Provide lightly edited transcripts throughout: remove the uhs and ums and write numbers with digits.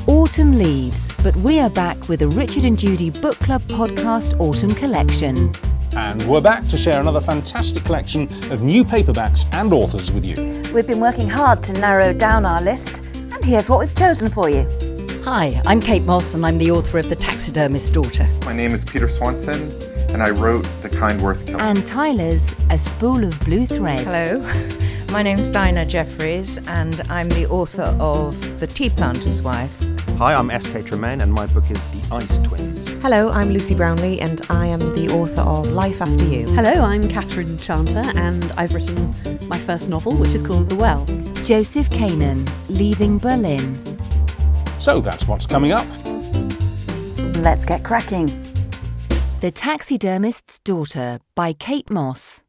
Autumn leaves, but we are back with the Richard and Judy Book Club podcast Autumn Collection. And we're back to share another fantastic collection of new paperbacks and authors with you. We've been working hard to narrow down our list, and here's what we've chosen for you. Hi, I'm Kate Mosse and I'm the author of The Taxidermist Daughter. My name is Peter Swanson and I wrote The Kind Worth Killing. And Tyler's A Spool of Blue Thread. Hello, my name's Dinah Jeffries and I'm the author of The Tea Planter's Wife. Hi, I'm S.K. Tremaine and my book is The Ice Twins. Hello, I'm Lucy Brownlee and I am the author of Life After You. Hello, I'm Catherine Chanter and I've written my first novel, which is called The Well. Joseph Kanan, Leaving Berlin. So that's what's coming up. Let's get cracking. The Taxidermist's Daughter by Kate Mosse.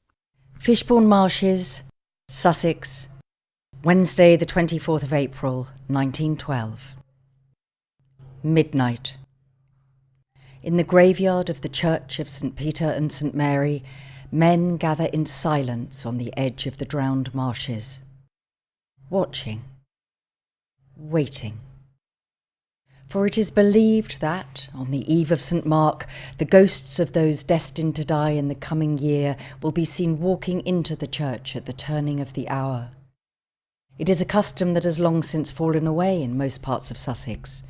Fishbourne Marshes, Sussex, Wednesday the 24th of April, 1912. Midnight. In the graveyard of the Church of St. Peter and St. Mary, men gather in silence on the edge of the drowned marshes. Watching. Waiting. For it is believed that, on the eve of St. Mark, the ghosts of those destined to die in the coming year will be seen walking into the church at the turning of the hour. It is a custom that has long since fallen away in most parts of Sussex,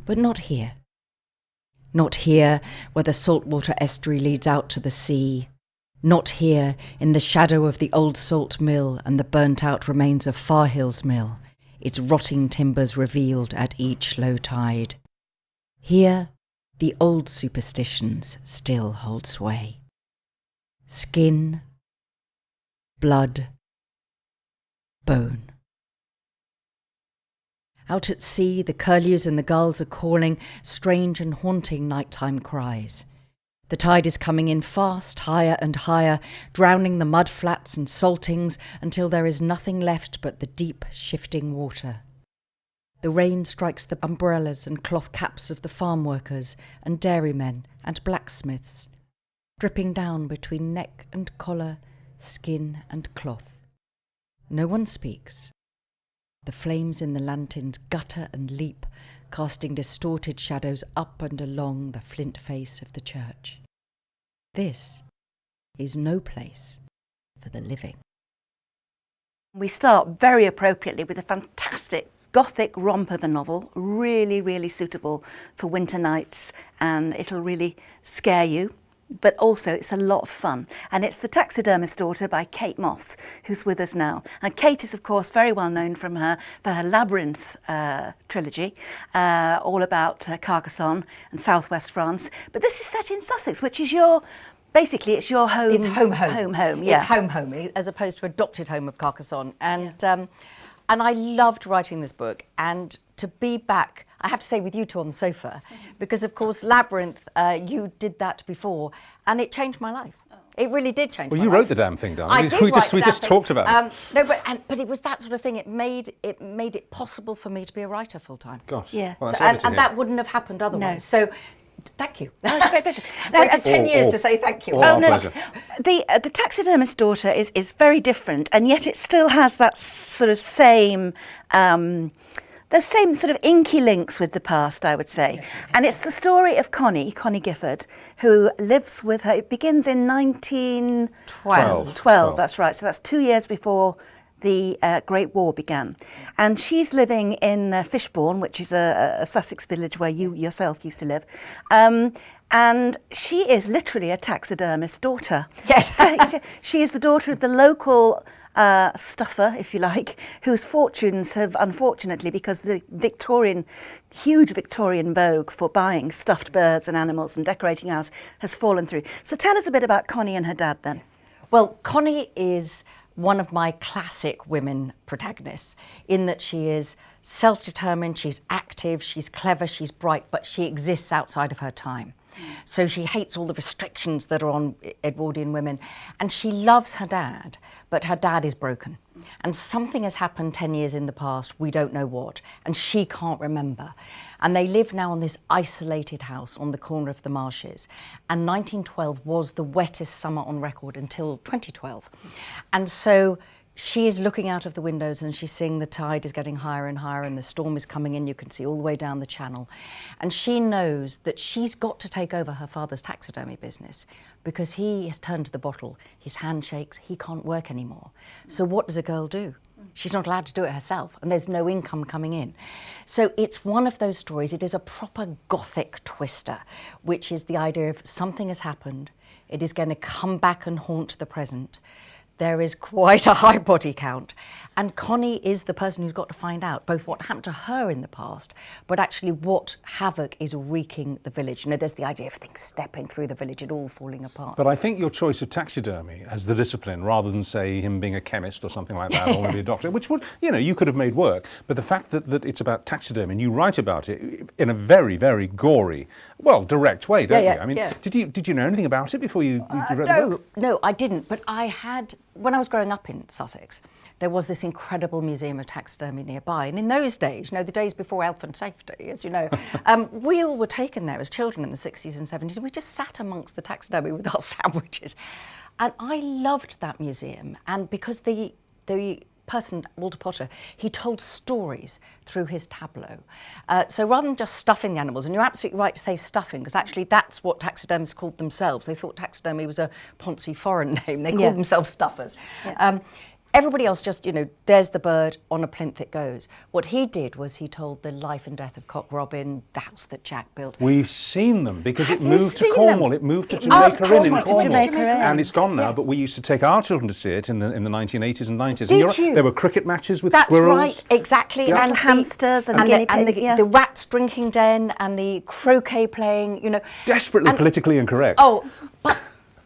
but not here. Not here, where the saltwater estuary leads out to the sea. Not here, in the shadow of the old salt mill and the burnt-out remains of Far Hills Mill, its rotting timbers revealed at each low tide. Here, the old superstitions still hold sway. Skin, blood, bone. Out at sea, the curlews and the gulls are calling strange and haunting nighttime cries. The tide is coming in fast, higher and higher, drowning the mud flats and saltings until there is nothing left but the deep, shifting water. The rain strikes the umbrellas and cloth caps of the farm workers and dairymen and blacksmiths, dripping down between neck and collar, skin and cloth. No one speaks. The flames in the lanterns gutter and leap, casting distorted shadows up and along the flint face of the church. This is no place for the living. We start very appropriately with a fantastic gothic romp of a novel, really, really suitable for winter nights, and it'll really scare you. But also it's a lot of fun. And it's The Taxidermist Daughter by Kate Mosse, who's with us now. And Kate is, of course, very well known for her Labyrinth trilogy, all about Carcassonne and southwest France. But this is set in Sussex, which is basically it's your home. It's home. Yeah. It's home, as opposed to adopted home of Carcassonne. And I loved writing this book, and to be back, I have to say, with you two on the sofa, because of course Labyrinth, you did that before, and it changed my life. It really did change my life. Well, you wrote the damn thing, darling. We just talked about it. No, but it was that sort of thing. It made it possible for me to be a writer full time. Gosh. Yeah. Well, and that wouldn't have happened otherwise. No. So, thank you. Oh, it's a great pleasure. Waited 10 years to say thank you. Pleasure. The Taxidermist Daughter is very different, and yet it still has that sort of same those same sort of inky links with the past, I would say. And it's the story of Connie Gifford, who lives with her. It begins in 1912. That's right. So that's 2 years before the Great War began. And she's living in Fishbourne, which is a Sussex village where you yourself used to live. And she is literally a taxidermist daughter. Yes. She is the daughter of the local stuffer, if you like, whose fortunes have, unfortunately, because the huge Victorian vogue for buying stuffed birds and animals and decorating house has fallen through. So tell us a bit about Connie and her dad then. Well, Connie is one of my classic women protagonists, in that she is self-determined, she's active, she's clever, she's bright, but she exists outside of her time. So she hates all the restrictions that are on Edwardian women, and she loves her dad, but her dad is broken. And something has happened 10 years in the past, we don't know what, and she can't remember. And they live now on this isolated house on the corner of the marshes. And 1912 was the wettest summer on record until 2012. And so she is looking out of the windows and she's seeing the tide is getting higher and higher and the storm is coming in. You can see all the way down the channel. And she knows that she's got to take over her father's taxidermy business because he has turned to the bottle. His hand shakes. He can't work anymore. So what does a girl do? She's not allowed to do it herself and there's no income coming in. So it's one of those stories. It is a proper Gothic twister, which is the idea of something has happened. It is going to come back and haunt the present. There is quite a high body count. And Connie is the person who's got to find out both what happened to her in the past, but actually what havoc is wreaking the village. You know, there's the idea of things stepping through the village, it all falling apart. But I think your choice of taxidermy as the discipline, rather than, say, him being a chemist or something like that, or maybe a doctor, which would, you know, you could have made work. But the fact that it's about taxidermy, and you write about it in a very, very gory, well, direct way, don't you? I mean, did you know anything about it before you read the book? No, I didn't. But I had, when I was growing up in Sussex, there was this incredible museum of taxidermy nearby. And in those days, you know, the days before health and safety, as you know, we all were taken there as children in the 60s and 70s, and we just sat amongst the taxidermy with our sandwiches. And I loved that museum. And because the person, Walter Potter, he told stories through his tableau. So rather than just stuffing the animals, and you're absolutely right to say stuffing, because actually that's what taxidermists called themselves. They thought taxidermy was a poncy foreign name. They called themselves stuffers. Yeah. Everybody else just, you know, there's the bird, on a plinth it goes. What he did was he told the life and death of Cock Robin, the house that Jack built. We've seen them because it moved to Cornwall. It moved to Jamaica Inn in Cornwall. And it's gone now, but we used to take our children to see it in the 1980s and 90s. Did you? There were cricket matches with That's squirrels. That's right, exactly. Yeah. And hamsters and guinea pigs. The rats drinking den and the croquet playing, you know. Desperately politically incorrect. Oh, but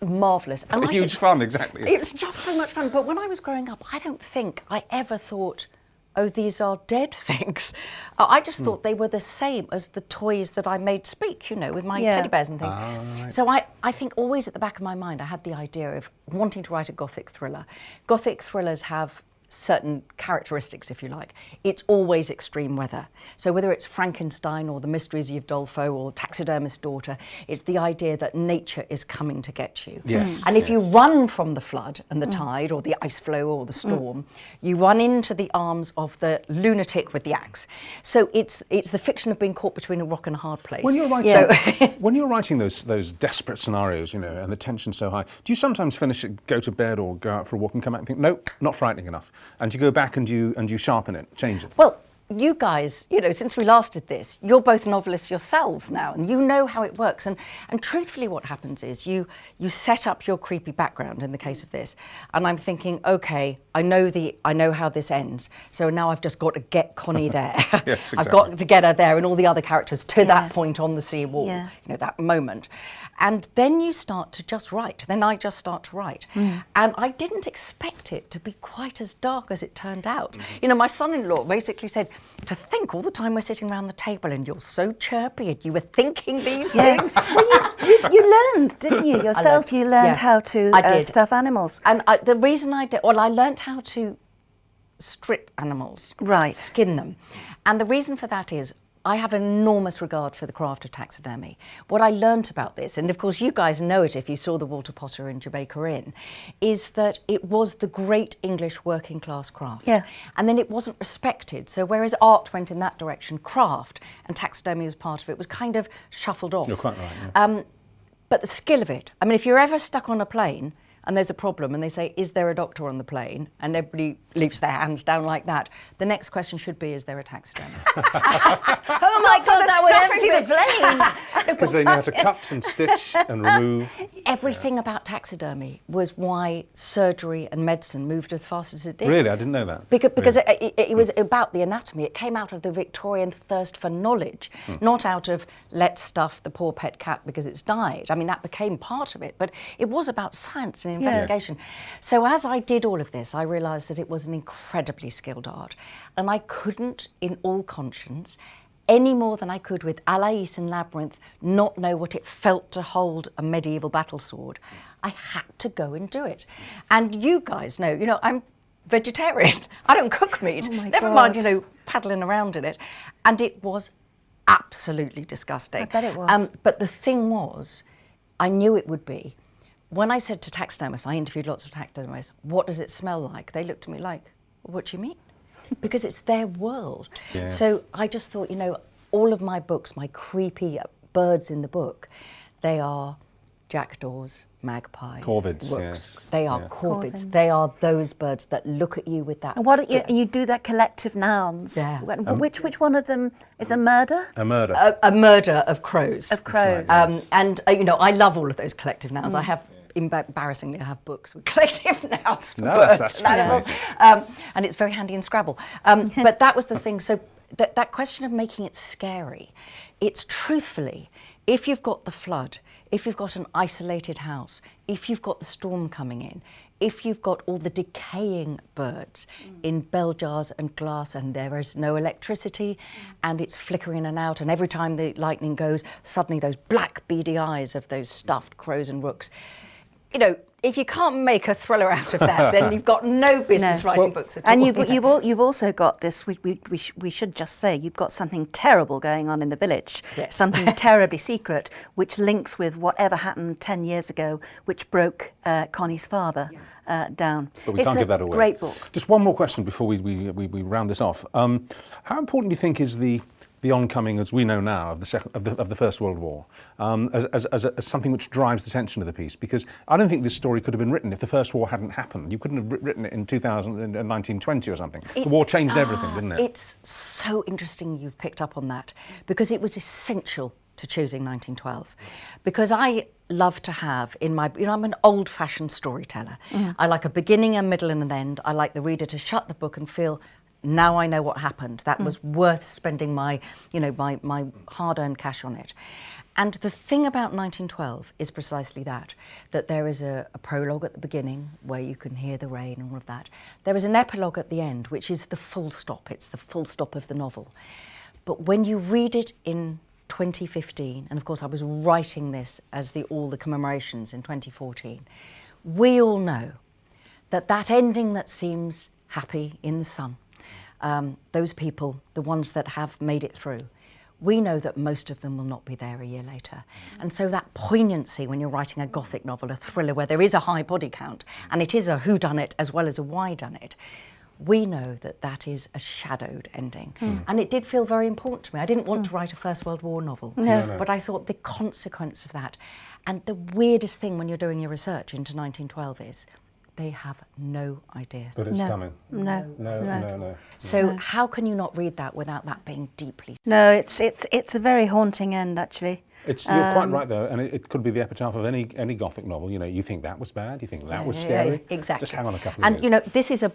marvellous. And huge fun, exactly. It's just so much fun. But when I was growing up, I don't think I ever thought, oh, these are dead things. I just thought they were the same as the toys that I made speak, you know, with my teddy bears and things. Right. So I think always at the back of my mind, I had the idea of wanting to write a Gothic thriller. Gothic thrillers have certain characteristics, if you like. It's always extreme weather. So whether it's Frankenstein or The Mysteries of Udolpho or Taxidermist Daughter, it's the idea that nature is coming to get you. Yes. And if you run from the flood and the tide or the ice flow or the storm, you run into the arms of the lunatic with the axe. So it's the fiction of being caught between a rock and a hard place. When you're writing, when you're writing those desperate scenarios, you know, and the tension's so high, do you sometimes finish it, go to bed or go out for a walk and come back and think, nope, not frightening enough? And you go back and you sharpen it, change it. Well, you guys, you know, since we last did this, you're both novelists yourselves now, and you know how it works. And truthfully, what happens is you set up your creepy background in the case of this, and I'm thinking, okay, I know how this ends. So now I've just got to get Connie there. Yes, exactly. I've got to get her there, and all the other characters to that point on the sea wall. Yeah. You know, that moment. And then you start to just write. Then I just start to write. And I didn't expect it to be quite as dark as it turned out. You know, my son-in-law basically said, to think all the time we're sitting around the table and you're so chirpy and you were thinking these things. Well, you learned, didn't you, yourself? You learned how to stuff animals. And the reason I did, well, I learned how to strip animals. Right. Skin them. And the reason for that is, I have enormous regard for the craft of taxidermy. What I learnt about this, and of course you guys know it if you saw the Walter Potter in Jamaica Inn, is that it was the great English working class craft. Yeah. And then it wasn't respected. So whereas art went in that direction, craft and taxidermy was part of it, was kind of shuffled off. You're quite right. Yeah. But the skill of it, I mean, if you're ever stuck on a plane and there's a problem and they say, is there a doctor on the plane? And everybody leaves their hands down like that. The next question should be, is there a taxidermist? Oh my God, that would empty the plane. Because they know how to cut and stitch and remove. Everything about taxidermy was why surgery and medicine moved as fast as it did. Really? I didn't know that. Because it was about the anatomy. It came out of the Victorian thirst for knowledge, not out of let's stuff the poor pet cat because it's died. I mean, that became part of it, but it was about science and investigation. Yes. So as I did all of this, I realised that it was an incredibly skilled art, and I couldn't, in all conscience, any more than I could with Alais and Labyrinth, not know what it felt to hold a medieval battle sword. I had to go and do it. And you guys know, you know, I'm vegetarian. I don't cook meat. Oh my Never God. mind, you know, paddling around in it. And it was absolutely disgusting. I bet it was. But the thing was, I knew it would be, when I said to taxidermists, I interviewed lots of taxidermists, what does it smell like? They looked at me like, what do you mean? Because it's their world. Yes. So I just thought, all of my books, my creepy birds in the book, they are jackdaws, magpies, Corvids, rooks. yes. They are Yeah. corvids. They are those birds that look at you with that. And you do that collective nouns. Yeah. Which one of them is a murder? A murder. A murder of crows. Of crows. And I love all of those collective nouns. I have, embarrassingly, I have books with collective nouns for No, birds that's and animals. And it's very handy in Scrabble. But that was the thing. So that question of making it scary, it's truthfully, if you've got the flood, if you've got an isolated house, if you've got the storm coming in, if you've got all the decaying birds in bell jars and glass and there is no electricity and it's flickering in and out, and every time the lightning goes, suddenly those black beady eyes of those stuffed crows and rooks. If you can't make a thriller out of that, then you've got no business writing books at all. And you've also got this. We should just say you've got something terrible going on in the village. Yes. Something terribly secret, which links with whatever happened 10 years ago, which broke Connie's father down. But we can't give that away. Great book. Just one more question before we round this off. How important do you think is the oncoming, as we know now, of the First World War, as something which drives the tension of the piece? Because I don't think this story could have been written if the First War hadn't happened. You couldn't have written it in 1920 or something. The war changed everything, didn't it? It's so interesting you've picked up on that, because it was essential to choosing 1912. Because I love to have in my, I'm an old-fashioned storyteller. I like a beginning, a middle and an end. I like the reader to shut the book and feel, now I know what happened. That was worth spending my hard-earned cash on it. And the thing about 1912 is precisely that there is a prologue at the beginning where you can hear the rain and all of that. There is an epilogue at the end, which is the full stop. It's the full stop of the novel. But when you read it in 2015, and of course I was writing this as all the commemorations in 2014, we all know that ending that seems happy in the sun, those people, the ones that have made it through, we know that most of them will not be there a year later. And so that poignancy when you're writing a Gothic novel, a thriller where there is a high body count, and it is a whodunit as well as a whydunit, we know that is a shadowed ending. And it did feel very important to me. I didn't want to write a First World War novel, but I thought the consequence of that. And the weirdest thing when you're doing your research into 1912 is they have no idea. But it's coming. No. So how can you not read that without that being deeply? No, it's a very haunting end, actually. You're quite right, though, and it could be the epitaph of any Gothic novel. You think that was bad, you think that was scary. Exactly. Just hang on a couple of years. And this is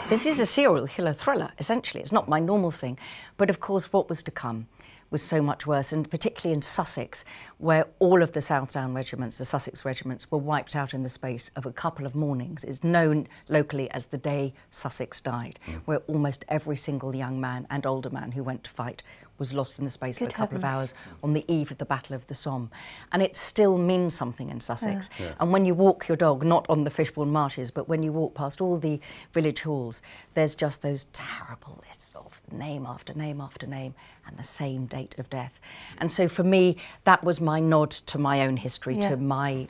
this is a serial killer thriller. Essentially, it's not my normal thing, but of course, what was to come was so much worse, and particularly in Sussex, where all of the Southdown regiments, the Sussex regiments, were wiped out in the space of a couple of mornings. It's known locally as the day Sussex died, where almost every single young man and older man who went to fight was lost in the space of a couple of hours on the eve of the Battle of the Somme. And it still means something in Sussex. Yeah. And when you walk your dog, not on the Fishbourne marshes, but when you walk past all the village halls, there's just those terrible lists of name after name after name and the same date of death. And so for me, that was my nod to my own history, to my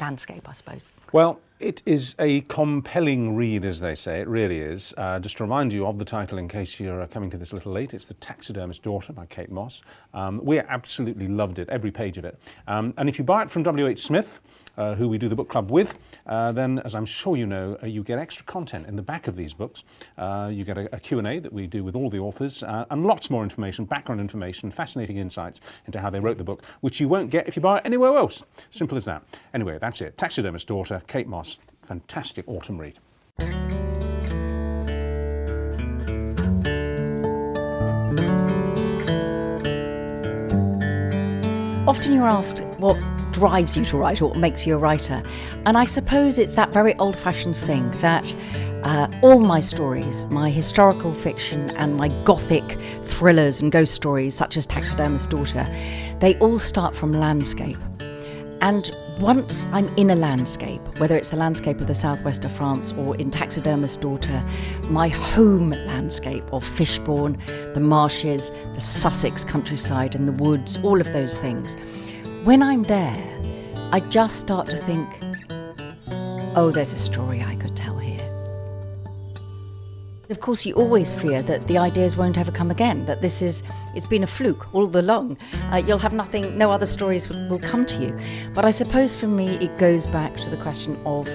landscape, I suppose. Well, it is a compelling read, as they say. It really is. Just to remind you of the title in case you're coming to this a little late, it's The Taxidermist Daughter by Kate Mosse. We absolutely loved it, every page of it. And if you buy it from WHSmith, who we do the book club with, then, as I'm sure you know, you get extra content in the back of these books. You get a Q&A that we do with all the authors, and lots more information, background information, fascinating insights into how they wrote the book, which you won't get if you buy it anywhere else. Simple as that. Anyway, that's it. Taxidermist Daughter, Kate Mosse. Fantastic autumn read. Often you're asked what drives you to write or what makes you a writer. And I suppose it's that very old-fashioned thing that all my stories, my historical fiction and my Gothic thrillers and ghost stories, such as Taxidermist Daughter, they all start from landscape. And once I'm in a landscape, whether it's the landscape of the southwest of France or in Taxidermist Daughter, my home landscape of Fishbourne, the marshes, the Sussex countryside and the woods, all of those things, when I'm there, I just start to think, oh, there's a story I could tell here. Of course, you always fear that the ideas won't ever come again, that it's been a fluke all along. You'll have nothing, no other stories will come to you. But I suppose for me, it goes back to the question of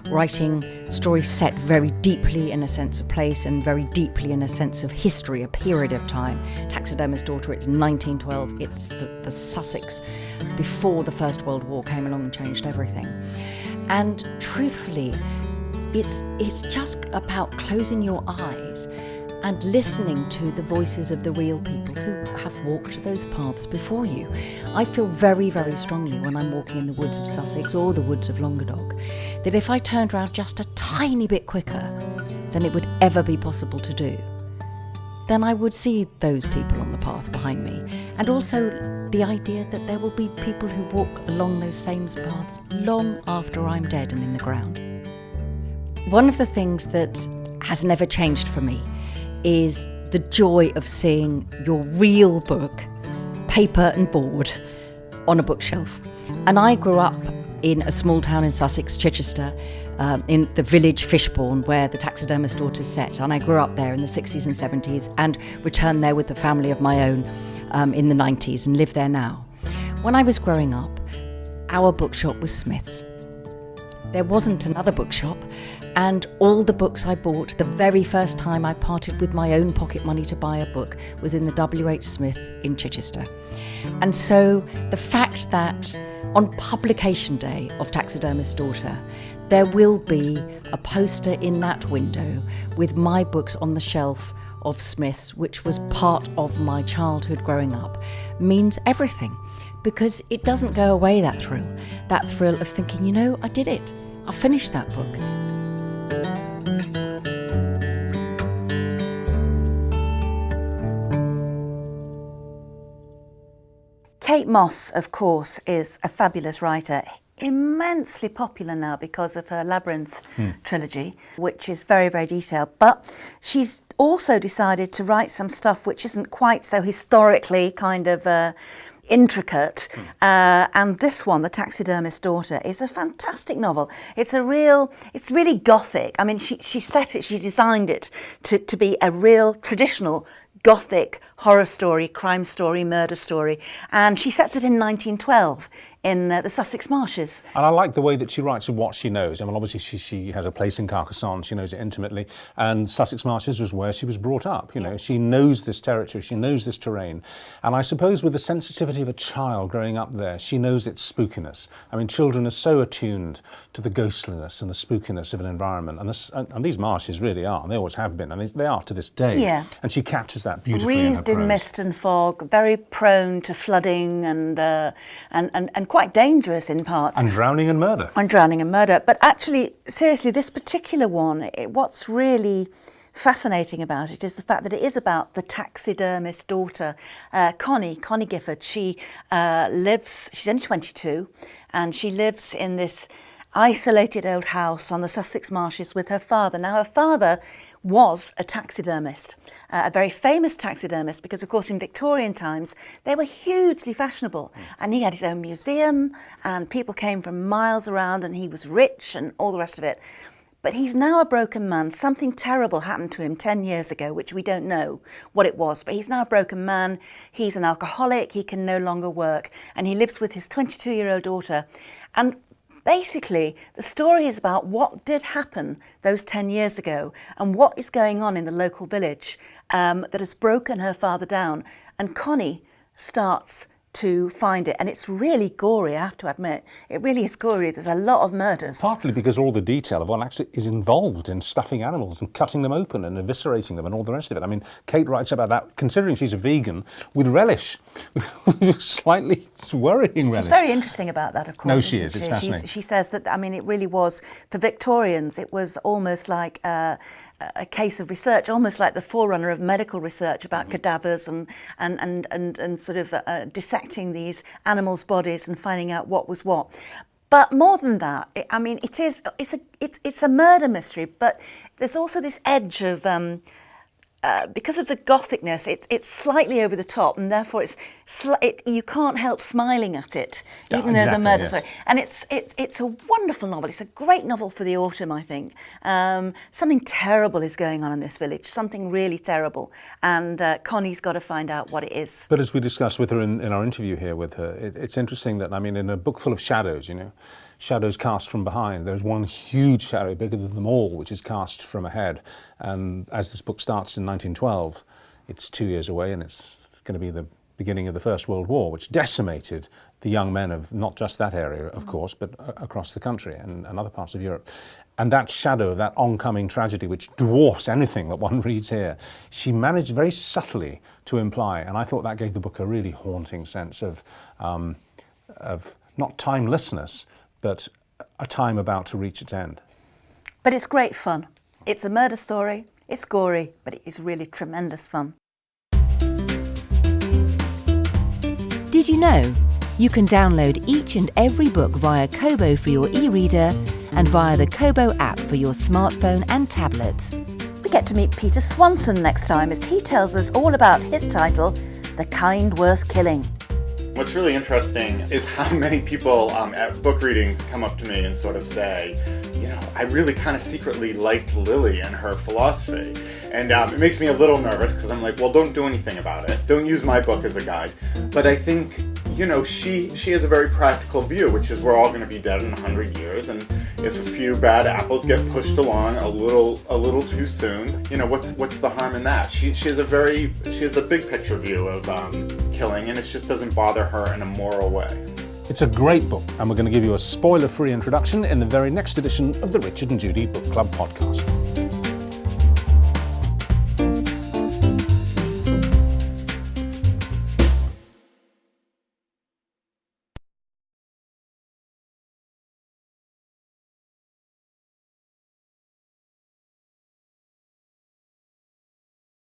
writing stories set very deeply in a sense of place and very deeply in a sense of history, a period of time. Taxidermist Daughter, it's 1912, it's the Sussex before the First World War came along and changed everything. And truthfully, it's just about closing your eyes and listening to the voices of the real people who have walked those paths before you. I feel very, very strongly when I'm walking in the woods of Sussex or the woods of Languedoc that if I turned around just a tiny bit quicker than it would ever be possible to do, then I would see those people on the path behind me. And also the idea that there will be people who walk along those same paths long after I'm dead and in the ground. One of the things that has never changed for me is the joy of seeing your real book, paper and board, on a bookshelf. And I grew up in a small town in Sussex, Chichester, in the village Fishbourne, where the Taxidermist Daughter is set. And I grew up there in the 60s and 70s and returned there with a family of my own in the 90s and live there now. When I was growing up, our bookshop was Smith's. There wasn't another bookshop, and all the books I bought, the very first time I parted with my own pocket money to buy a book, was in the WHSmith in Chichester. And so the fact that on publication day of Taxidermist Daughter, there will be a poster in that window with my books on the shelf of Smith's, which was part of my childhood growing up, means everything. Because it doesn't go away, that thrill of thinking, you know, I did it. I finished that book. Kate Mosse, of course, is a fabulous writer, immensely popular now because of her Labyrinth trilogy, which is very, very detailed. But she's also decided to write some stuff which isn't quite so historically kind of intricate, and this one, The Taxidermist Daughter, is a fantastic novel. It's really gothic. I mean, she designed it to be a real traditional gothic horror story, crime story, murder story, and she sets it in 1912 in the Sussex marshes. And I like the way that she writes of what she knows. I mean, obviously she has a place in Carcassonne, she knows it intimately, and Sussex marshes was where she was brought up. You know, she knows this territory, she knows this terrain, and I suppose with the sensitivity of a child growing up there, she knows its spookiness. I mean, children are so attuned to the ghostliness and the spookiness of an environment, and these marshes really are. They always have been, and they are to this day. Yeah. And she captures that beautifully in her Wreathed in prose. mist and fog, very prone to flooding and quite dangerous in parts. And drowning and murder. But actually, seriously, this particular one, what's really fascinating about it is the fact that it is about the taxidermist daughter, Connie Gifford. She's only 22, and she lives in this isolated old house on the Sussex marshes with her father. Now, her father was a taxidermist, a very famous taxidermist, because of course in Victorian times they were hugely fashionable, and he had his own museum and people came from miles around, and he was rich and all the rest of it. But he's now a broken man. Something terrible happened to him 10 years ago, which we don't know what it was, but he's now a broken man. He's an alcoholic, he can no longer work, and he lives with his 22-year-old daughter. And basically, the story is about what did happen those 10 years ago and what is going on in the local village that has broken her father down. And Connie starts to find it, and it's really gory, I have to admit. It really is gory. There's a lot of murders. Partly because all the detail of what actually is involved in stuffing animals and cutting them open and eviscerating them and all the rest of it. I mean, Kate writes about that, considering she's a vegan, with relish, with slightly worrying relish. She's very interesting about that, of course. No, she is. It's fascinating. She says that, I mean, it really was, for Victorians, it was almost like a case of research, almost like the forerunner of medical research about cadavers and sort of dissecting these animals' bodies and finding out what was what. But more than that, I mean, it's a murder mystery, but there's also this edge of because of the gothicness, it's slightly over the top, and therefore you can't help smiling at it, even though the murder story. And it's a wonderful novel. It's a great novel for the autumn, I think. Something terrible is going on in this village, something really terrible, and Connie's got to find out what it is. But as we discussed with her in our interview here with her, it's interesting that, I mean, in a book full of shadows, shadows cast from behind, there's one huge shadow bigger than them all, which is cast from ahead. And as this book starts in 1912, it's 2 years away, and it's going to be the beginning of the First World War, which decimated the young men of not just that area, of course, but across the country and other parts of Europe. And that shadow, that oncoming tragedy, which dwarfs anything that one reads here, she managed very subtly to imply, and I thought that gave the book a really haunting sense of not timelessness, but a time about to reach its end. But it's great fun. It's a murder story, it's gory, but it is really tremendous fun. Did you know you can download each and every book via Kobo for your e-reader and via the Kobo app for your smartphone and tablet? We get to meet Peter Swanson next time as he tells us all about his title, The Kind Worth Killing. What's really interesting is how many people at book readings come up to me and sort of say, I really kind of secretly liked Lily and her philosophy. And it makes me a little nervous because I'm like, well, don't do anything about it. Don't use my book as a guide. But I think, she has a very practical view, which is we're all going to be dead in 100 years. And if a few bad apples get pushed along a little too soon, what's the harm in that? She has a big picture view of killing, and it just doesn't bother her in a moral way. It's a great book, and we're going to give you a spoiler-free introduction in the very next edition of the Richard and Judy Book Club podcast.